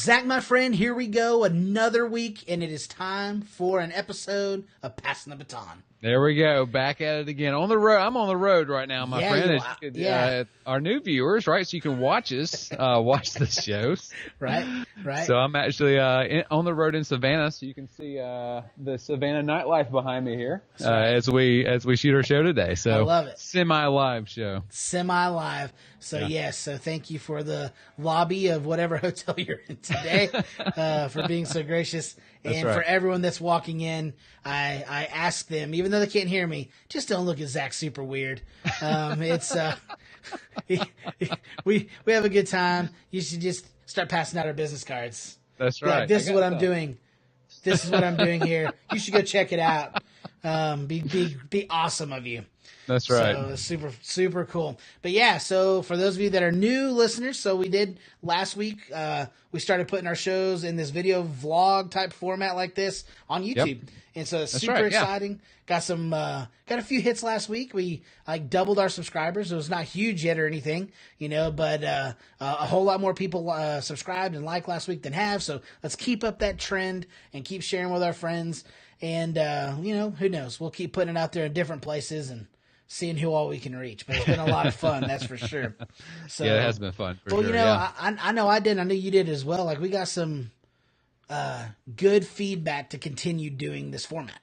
Zach, my friend, here we go. Another week, and it is time for an episode of Passing the Baton. There we go. Back at it again. On the road. I'm on the road right now, my friend. Our new viewers, right? So you can watch us, watch the shows. Right. So I'm actually on the road in Savannah, so you can see the Savannah nightlife behind me here as we shoot our show today. So I love it. Semi-live show. Semi-live. So yes, so thank you for the lobby of whatever hotel you're in today for being so gracious. And for everyone that's walking in, I ask them, even though they can't hear me, just don't look at Zach super weird. It's we have a good time. You should just start passing out our business cards. That's right. Like, this is what I'm doing. This is what I'm doing here. You should go check it out. Be awesome of you. That's right. So super, super cool. But yeah, so for those of you that are new listeners, so we did last week, we started putting our shows in this video vlog type format like this on YouTube. Yep. And so it's super exciting. Got a few hits last week. We doubled our subscribers. It was not huge yet or anything, but a whole lot more people subscribed and liked last week than have. So let's keep up that trend and keep sharing with our friends. And, who knows? We'll keep putting it out there in different places and seeing who all we can reach. But it's been a lot of fun, that's for sure. So, yeah, it has been fun. I know I did. I know you did as well. Like, we got some good feedback to continue doing this format.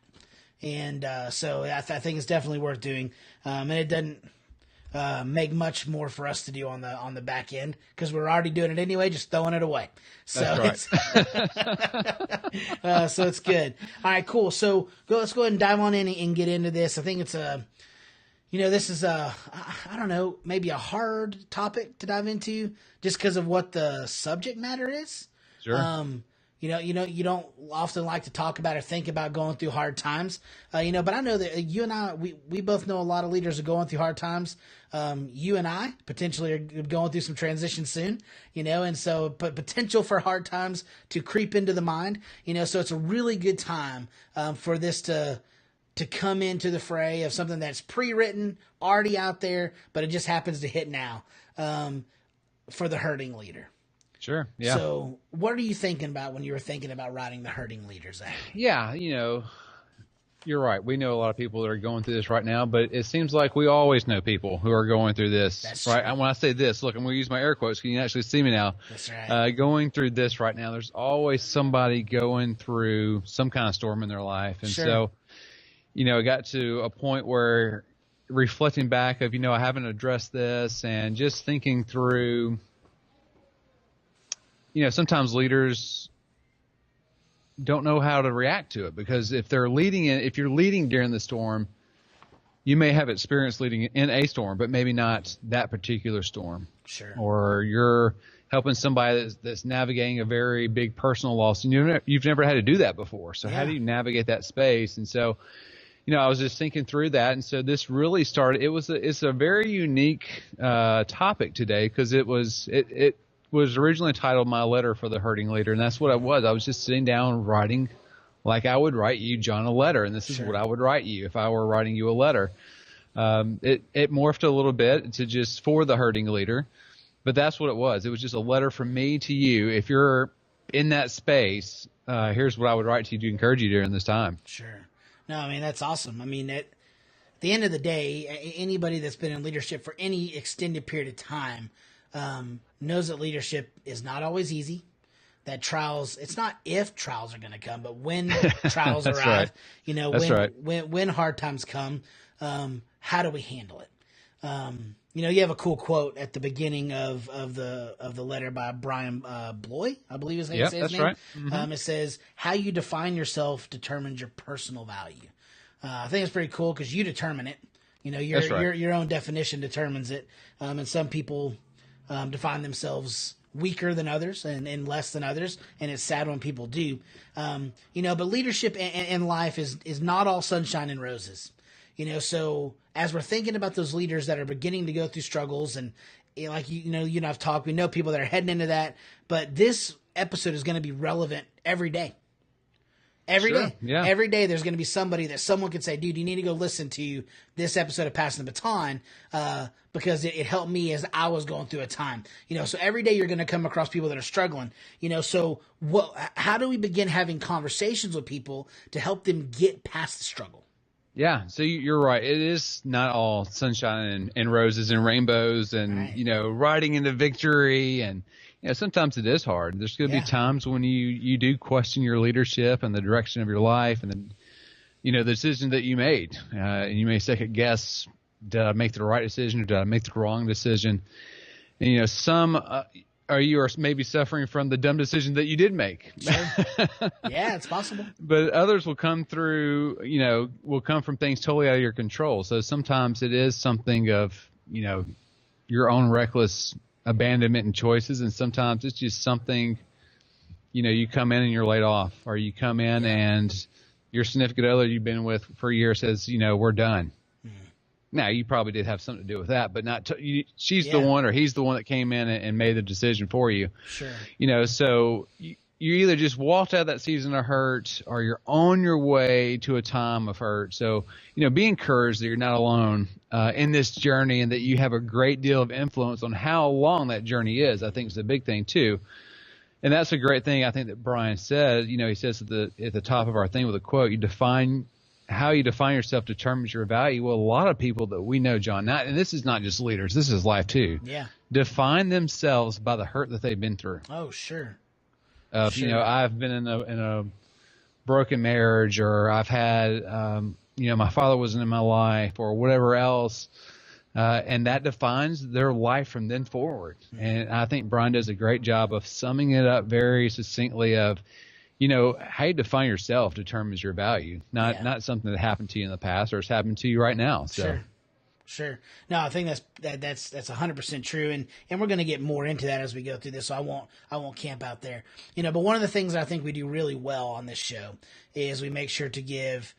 And so I think it's definitely worth doing. And it doesn't make much more for us to do on the back end because we're already doing it anyway, just throwing it away. So that's right. So it's good. All right, cool. So let's go ahead and dive on in and get into this. I think it's this is I don't know, maybe a hard topic to dive into just because of what the subject matter is. Sure. You don't often like to talk about or think about going through hard times, but I know that you and I, we both know a lot of leaders are going through hard times. You and I potentially are going through some transition soon, and so, but potential for hard times to creep into the mind, so it's a really good time, for this to come into the fray of something that's pre-written, already out there, but it just happens to hit now, for the hurting leader. Sure. Yeah. So what are you thinking about when you were thinking about writing the hurting leader, Zach? Yeah. You're right. We know a lot of people that are going through this right now, but it seems like we always know people who are going through this. That's right. True. And when I say this, look, I'm going to use my air quotes. Can you actually see me now? That's right. Going through this right now, there's always somebody going through some kind of storm in their life. And so, it got to a point where reflecting back of, I haven't addressed this and just thinking through, sometimes leaders don't know how to react to it because if you're leading during the storm, you may have experience leading in a storm, but maybe not that particular storm. Sure. Or you're helping somebody that's navigating a very big personal loss, and you've never had to do that before. So how do you navigate that space? And so, I was just thinking through that, and so this really started. It's a very unique topic today because it was originally titled My Letter for the Hurting Leader, and that's what I was. I was just sitting down writing like I would write you, John, a letter, and this is what I would write you if I were writing you a letter. It morphed a little bit to just for the hurting leader, but that's what it was. It was just a letter from me to you. If you're in that space, here's what I would write to you to encourage you during this time. Sure. No, I mean, that's awesome. I mean, at the end of the day, anybody that's been in leadership for any extended period of time knows that leadership is not always easy. That trials, it's not if trials are going to come, but when trials arrive, when hard times come, how do we handle it? You have a cool quote at the beginning of the letter by Brian Bloy, I believe is how you say his name. Right. Mm-hmm. It says, "How you define yourself determines your personal value." I think it's pretty cool because you determine it. Your own definition determines it, and some people define themselves weaker than others and less than others, and it's sad when people do. But leadership in life is not all sunshine and roses. So as we're thinking about those leaders that are beginning to go through struggles, and like you and I've talked, we know people that are heading into that, but this episode is going to be relevant every day. Every Sure. day. Yeah. Every day there's going to be somebody that someone could say, dude, you need to go listen to this episode of Passing the Baton because it helped me as I was going through a time. So every day you're going to come across people that are struggling. So how do we begin having conversations with people to help them get past the struggle? Yeah, so you're right. It is not all sunshine and roses and rainbows and, right. Riding into victory. And, sometimes it is hard. There's going to be times when you do question your leadership and the direction of your life and the decision that you made. And you may second guess, did I make the right decision or did I make the wrong decision? And, some you are maybe suffering from the dumb decision that you did make. Sure. Yeah, it's possible. But others will come through, will come from things totally out of your control. So sometimes it is something of, your own reckless abandonment and choices. And sometimes it's just something, you come in and you're laid off, or you come in and your significant other you've been with for a year says, we're done. Now, you probably did have something to do with that, but not she's the one or he's the one that came in and made the decision for you. Sure. So you either just walked out of that season of hurt or you're on your way to a time of hurt. So, be encouraged that you're not alone in this journey and that you have a great deal of influence on how long that journey is. I think is a big thing, too. And that's a great thing I think that Brian said. He says at the top of our thing with a quote, how you define yourself determines your value. Well, a lot of people that we know, John, and this is not just leaders, this is life too. Yeah. Define themselves by the hurt that they've been through. Oh, sure. Sure. I've been in a broken marriage, or I've had, my father wasn't in my life, or whatever else. And that defines their life from then forward. Mm-hmm. And I think Brian does a great job of summing it up very succinctly of, how you define yourself determines your value, not something that happened to you in the past or it's happened to you right now. So. Sure. No, I think that's 100% true. And we're going to get more into that as we go through this. So I won't camp out there, but one of the things I think we do really well on this show is we make sure to give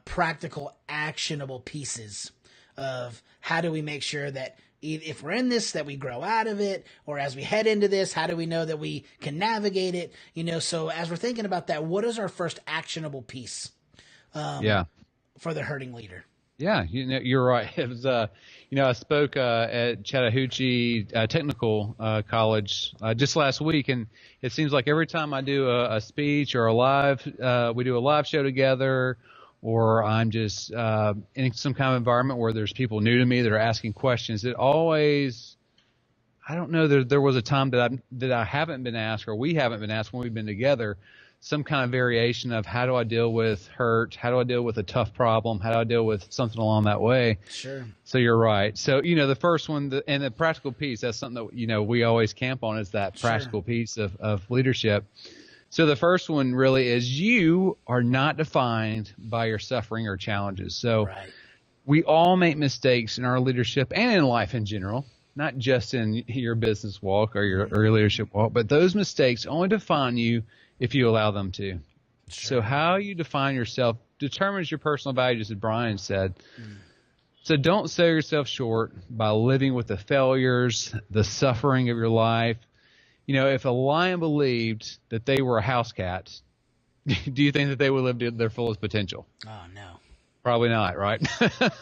practical, actionable pieces of how do we make sure that if we're in this, that we grow out of it, or as we head into this, how do we know that we can navigate it? So as we're thinking about that, what is our first actionable piece for the hurting leader? Yeah, you're right. It was, I spoke at Chattahoochee Technical College just last week, and it seems like every time I do a speech or we do a live show together, or I'm just in some kind of environment where there's people new to me that are asking questions, it always, I don't know, there was a time that I haven't been asked, or we haven't been asked when we've been together, some kind of variation of how do I deal with hurt? How do I deal with a tough problem? How do I deal with something along that way? Sure. So you're right. So, the first one, and the practical piece, that's something that, we always camp on is that practical piece of leadership. So the first one really is you are not defined by your suffering or challenges. So we all make mistakes in our leadership and in life in general, not just in your business walk or your leadership walk, but those mistakes only define you if you allow them to. Sure. So how you define yourself determines your personal values, as Brian said. So don't sell yourself short by living with the failures, the suffering of your life. If a lion believed that they were a house cat, do you think that they would live to their fullest potential? Oh, no. Probably not, right?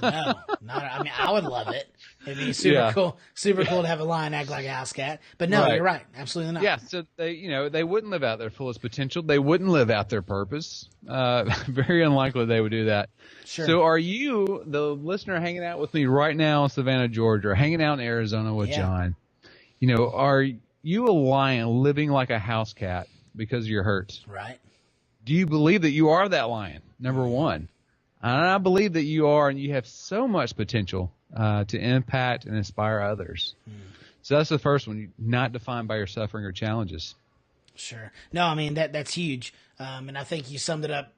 No, not. I mean, I would love it. It'd be super cool to have a lion act like a house cat. But no, you're right. Absolutely not. Yeah, so they wouldn't live out their fullest potential. They wouldn't live out their purpose. Very unlikely they would do that. Sure. So are you, the listener hanging out with me right now in Savannah, Georgia, or hanging out in Arizona with John, are you a lion living like a house cat because of your hurts? Right. Do you believe that you are that lion? Number one. And I believe that you are, and you have so much potential to impact and inspire others. So that's the first one, not defined by your suffering or challenges. Sure. No, I mean, that's huge. And I think you summed it up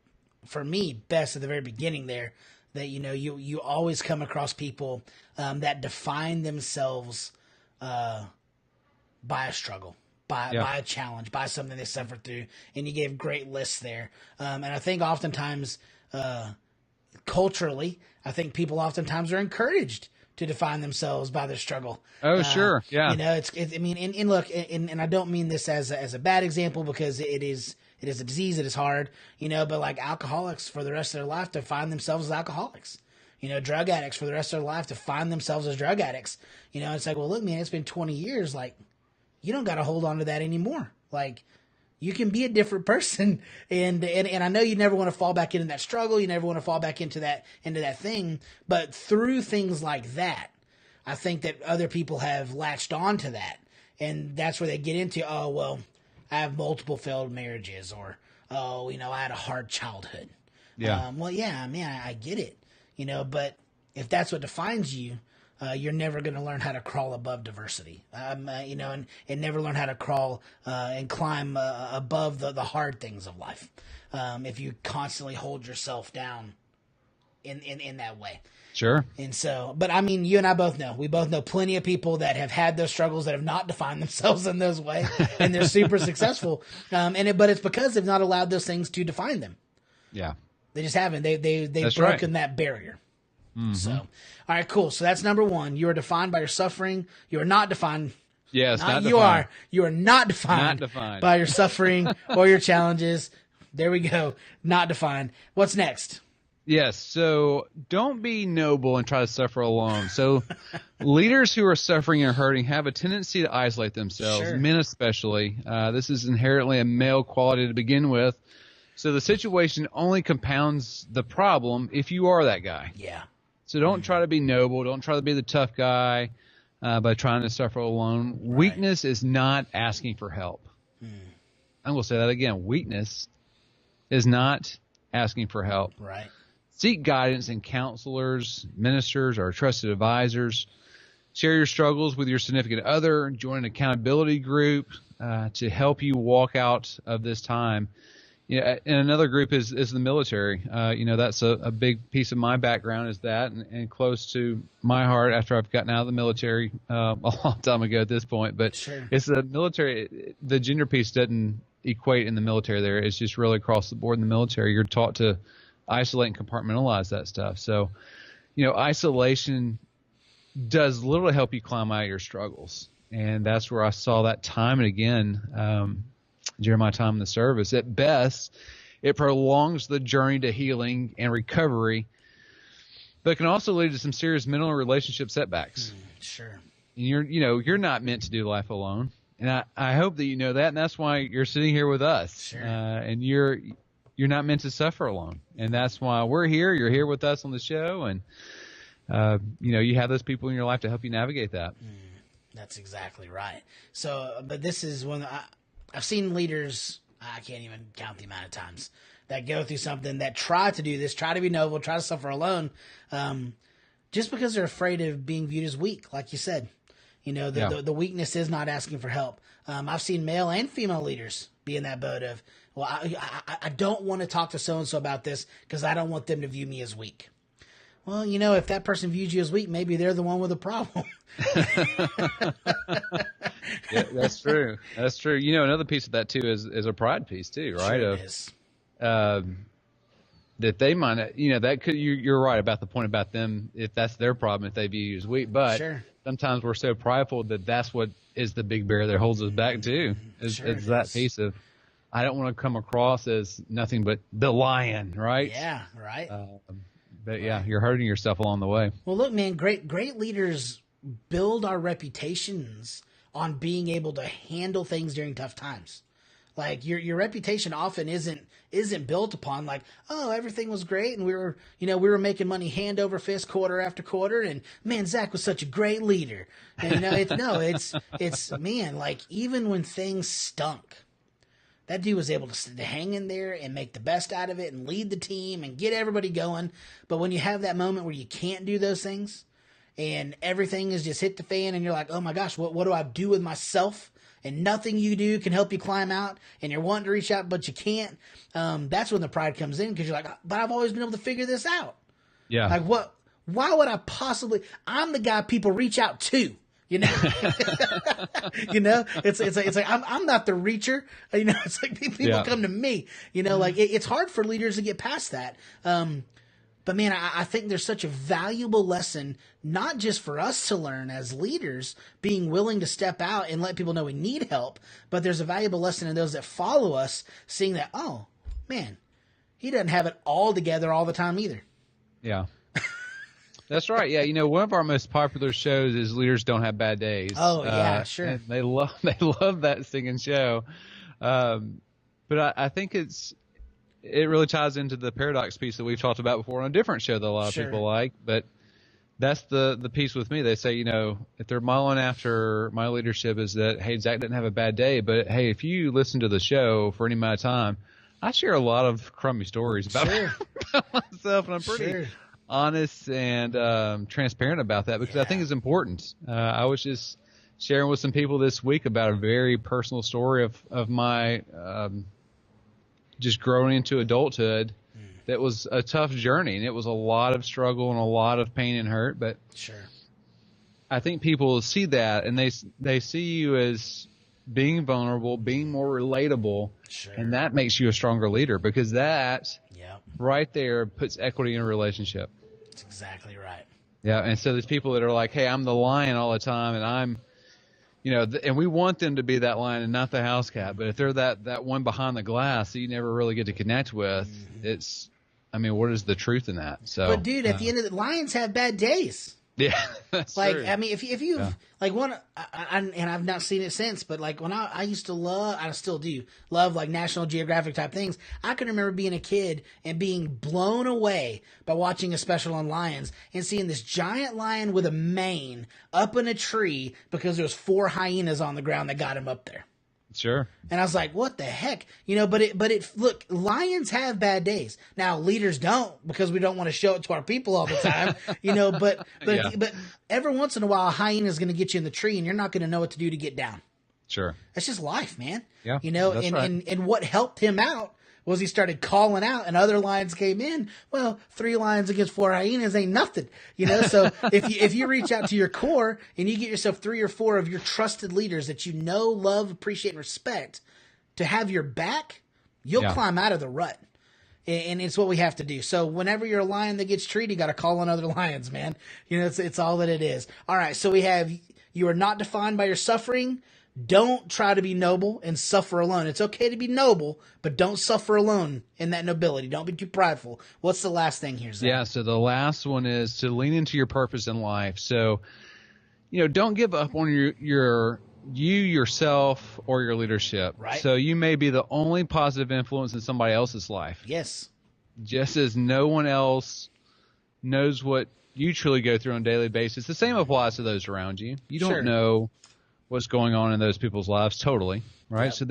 for me best at the very beginning there, that, you always come across people that define themselves by a struggle, by a challenge, by something they suffered through. And you gave great lists there. And I think oftentimes, culturally, I think people oftentimes are encouraged to define themselves by their struggle. Oh, sure. Yeah. I mean, and look, and I don't mean this as a bad example, because it is It is a disease. It is hard, but like alcoholics for the rest of their life to find themselves as alcoholics, drug addicts for the rest of their life to find themselves as drug addicts. It's like, well, look, man, it's been 20 years. Like, you don't got to hold on to that anymore. Like, you can be a different person. And I know you never want to fall back into that struggle. You never want to fall back into that thing. But through things like that, I think that other people have latched on to that. And that's where they get into, oh, well, I have multiple failed marriages, or, oh, I had a hard childhood. Yeah. Well, yeah, I mean, I get it, but if that's what defines you, you're never going to learn how to crawl above diversity, and never learn how to crawl and climb above the hard things of life if you constantly hold yourself down in that way. Sure. And so, but I mean, you and I both know, we both know plenty of people that have had those struggles that have not defined themselves in those ways, and they're super successful. But it's because they've not allowed those things to define them. Yeah. They just haven't. They've broken that barrier. Mm-hmm. So, all right, cool. So that's number one. You are defined by your suffering. You are not defined. Yes, not you defined. You are not defined by your suffering or your challenges. There we go. Not defined. What's next? Yes. So don't be noble and try to suffer alone. So leaders who are suffering and hurting have a tendency to isolate themselves, sure. Men especially. This is inherently a male quality to begin with. So the situation only compounds the problem if you are that guy. Yeah. So don't try to be noble. Don't try to be the tough guy by trying to suffer alone. Right. Weakness is not asking for help. I'm going to say that again. Weakness is not asking for help. Right. Seek guidance in counselors, ministers, or trusted advisors. Share your struggles with your significant other. Join an accountability group to help you walk out of this time. And another group is the military. That's a big piece of my background is that, and close to my heart after I've gotten out of the military a long time ago at this point. But sure. It's the military. The gender piece doesn't equate in the military there. It's just really across the board in the military. You're taught to isolate and compartmentalize that stuff. So, isolation does literally help you climb out of your struggles. And that's where I saw that time and again during my time in the service. At best, it prolongs the journey to healing and recovery, but it can also lead to some serious mental and relationship setbacks. Sure. And you're not meant to do life alone. And I hope that you know that, and that's why you're sitting here with us. Sure. And you're not meant to suffer alone. And that's why we're here. You're here with us on the show. And, you have those people in your life to help you navigate that. That's exactly right. So, but this is when I've seen leaders, I can't even count the amount of times, that go through something, that try to do this, try to be noble, try to suffer alone, just because they're afraid of being viewed as weak, like you said. The weakness is not asking for help. I've seen male and female leaders be in that boat of, well, I don't want to talk to so-and-so about this because I don't want them to view me as weak. Well, if that person views you as weak, maybe they're the one with a problem. Yeah, that's true. That's true. Another piece of that too is a pride piece too, right? Sure it is. That they might, that could, you're right about the point about them, if that's their problem, if they view you as weak. But sure. Sometimes we're so prideful that's what is the big barrier that holds us back too. Is that piece of, I don't want to come across as nothing but the lion, right? Yeah, right. But yeah, you're hurting yourself along the way. Well, look, man, great leaders build our reputations on being able to handle things during tough times. Like your reputation often isn't built upon like, oh, everything was great and we were making money hand over fist quarter after quarter, and man, Zach was such a great leader. And it's man, like even when things stunk, that dude was able to hang in there and make the best out of it and lead the team and get everybody going. But when you have that moment where you can't do those things and everything is just hit the fan and you're like, oh my gosh, what do I do with myself? And nothing you do can help you climb out, and you're wanting to reach out, but you can't. That's when the pride comes in, because you're like, but I've always been able to figure this out. Yeah. Like what? Why would I possibly? I'm the guy people reach out to. It's like I'm not the reacher. It's like people come to me. Like it's hard for leaders to get past that. But man, I think there's such a valuable lesson, not just for us to learn as leaders, being willing to step out and let people know we need help, but there's a valuable lesson in those that follow us, seeing that, oh, man, he doesn't have it all together all the time either. Yeah. That's right. Yeah, one of our most popular shows is Leaders Don't Have Bad Days. Oh, yeah, sure. And they love that singing show. But I think it really ties into the paradox piece that we've talked about before on a different show that a lot of people like. But that's the piece with me. They say, if they're modeling after my leadership is that, hey, Zach didn't have a bad day, but hey, if you listen to the show for any amount of time, I share a lot of crummy stories about myself, and I'm pretty honest and transparent about that because I think it's important. I was just sharing with some people this week about a very personal story of my just growing into adulthood. That was a tough journey, and it was a lot of struggle and a lot of pain and hurt. But I think people see that, and they see you as being vulnerable, being more relatable, and that makes you a stronger leader because that right there puts equity in a relationship. That's exactly right. Yeah, and so there's people that are like, hey, I'm the lion all the time, and I'm, and we want them to be that lion and not the house cat. But if they're that one behind the glass that you never really get to connect with, what is the truth in that? So, but dude, at the end of the lions have bad days. Yeah, that's true. I mean, if you've like one, and I've not seen it since, but like when I used to love, I still do love like National Geographic type things. I can remember being a kid and being blown away by watching a special on lions and seeing this giant lion with a mane up in a tree because there was 4 hyenas on the ground that got him up there. Sure. And I was like, what the heck? Look, lions have bad days. Now, leaders don't because we don't want to show it to our people all the time, but every once in a while, a hyena is going to get you in the tree and you're not going to know what to do to get down. Sure. That's just life, man. Yeah. And what helped him out was he started calling out and other lions came in. Well, 3 lions against 4 hyenas ain't nothing, So if you reach out to your core and you get yourself 3 or 4 of your trusted leaders that you know, love, appreciate, and respect to have your back, you'll climb out of the rut. And it's what we have to do. So whenever you're a lion that gets treated, you got to call on other lions, man. It's all that it is. All right. So we have, you are not defined by your suffering. Don't try to be noble and suffer alone. It's okay to be noble, but don't suffer alone in that nobility. Don't be too prideful. What's the last thing here, Zach? Yeah, so the last one is to lean into your purpose in life. So, don't give up on yourself or your leadership. Right. So you may be the only positive influence in somebody else's life. Yes. Just as no one else knows what you truly go through on a daily basis. The same applies to those around you. You don't know what's going on in those people's lives totally, right? Yep. So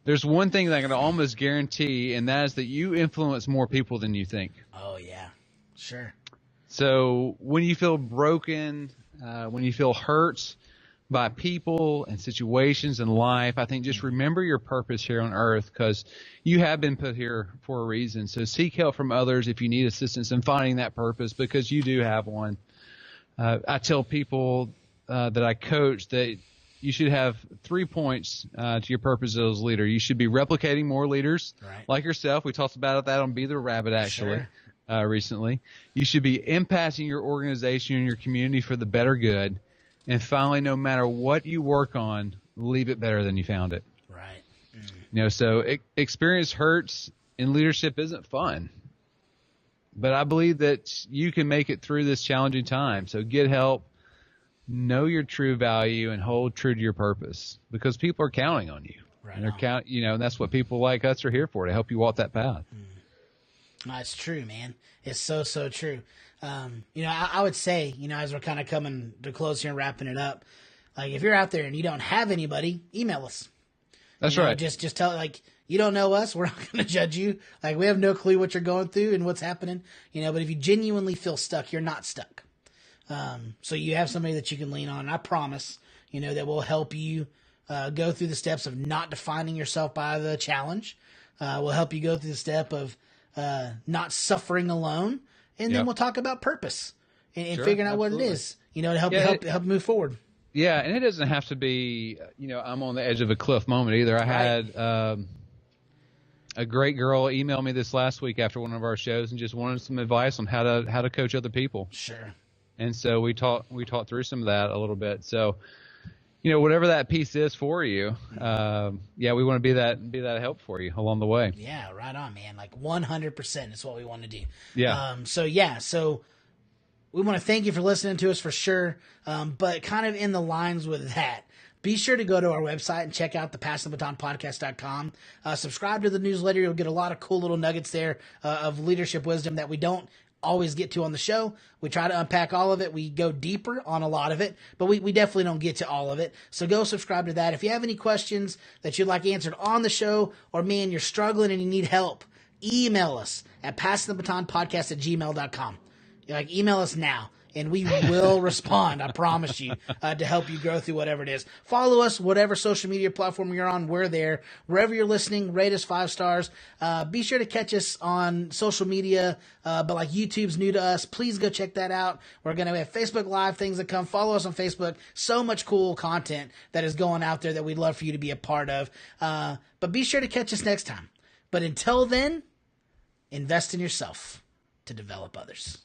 there's one thing that I can almost guarantee, and that is that you influence more people than you think. Oh, yeah. Sure. So when you feel broken, when you feel hurt by people and situations in life, I think just remember your purpose here on earth because you have been put here for a reason. So seek help from others if you need assistance in finding that purpose because you do have one. I tell people that I coach that you should have 3 points to your purpose as a leader. You should be replicating more leaders like yourself. We talked about that on Be the Rabbit actually recently. You should be impacting your organization and your community for the better good. And finally, no matter what you work on, leave it better than you found it. Right. So experience hurts and leadership isn't fun. But I believe that you can make it through this challenging time. So get help. Know your true value and hold true to your purpose because people are counting on you. Right. And they're and that's what people like us are here for, to help you walk that path. That's true, man. It's so, so true. I would say, as we're kind of coming to close here and wrapping it up, like if you're out there and you don't have anybody, email us. That's right. Just tell, you don't know us. We're not going to judge you. We have no clue what you're going through and what's happening, but if you genuinely feel stuck, you're not stuck. So you have somebody that you can lean on. And I promise, that will help you go through the steps of not defining yourself by the challenge. We'll help you go through the step of not suffering alone. And then we'll talk about purpose and figuring out what it is, to help move forward. Yeah, and it doesn't have to be, I'm on the edge of a cliff moment either. I had a great girl emailed me this last week after one of our shows and just wanted some advice on how to coach other people. Sure. And so we talked through some of that a little bit. So, whatever that piece is for you, we want to be that help for you along the way. Yeah, right on, man. Like 100% is what we want to do. Yeah. So we want to thank you for listening to us for sure. But kind of in the lines with that, be sure to go to our website and check out the passingthebatonpodcast.com. Subscribe to the newsletter. You'll get a lot of cool little nuggets there of leadership wisdom that we don't always get to on the show. We try to unpack all of it. We go deeper on a lot of it, but we definitely don't get to all of it. So go subscribe to that. If you have any questions that you'd like answered on the show, or man, you're struggling and you need help, email us at passingthebatonpodcast@gmail.com. Email us now, and we will respond, I promise you, to help you grow through whatever it is. Follow us, whatever social media platform you're on, we're there. Wherever you're listening, rate us 5 stars. Be sure to catch us on social media, but like YouTube's new to us. Please go check that out. We're going to have Facebook Live things that come. Follow us on Facebook. So much cool content that is going out there that we'd love for you to be a part of. But be sure to catch us next time. But until then, invest in yourself to develop others.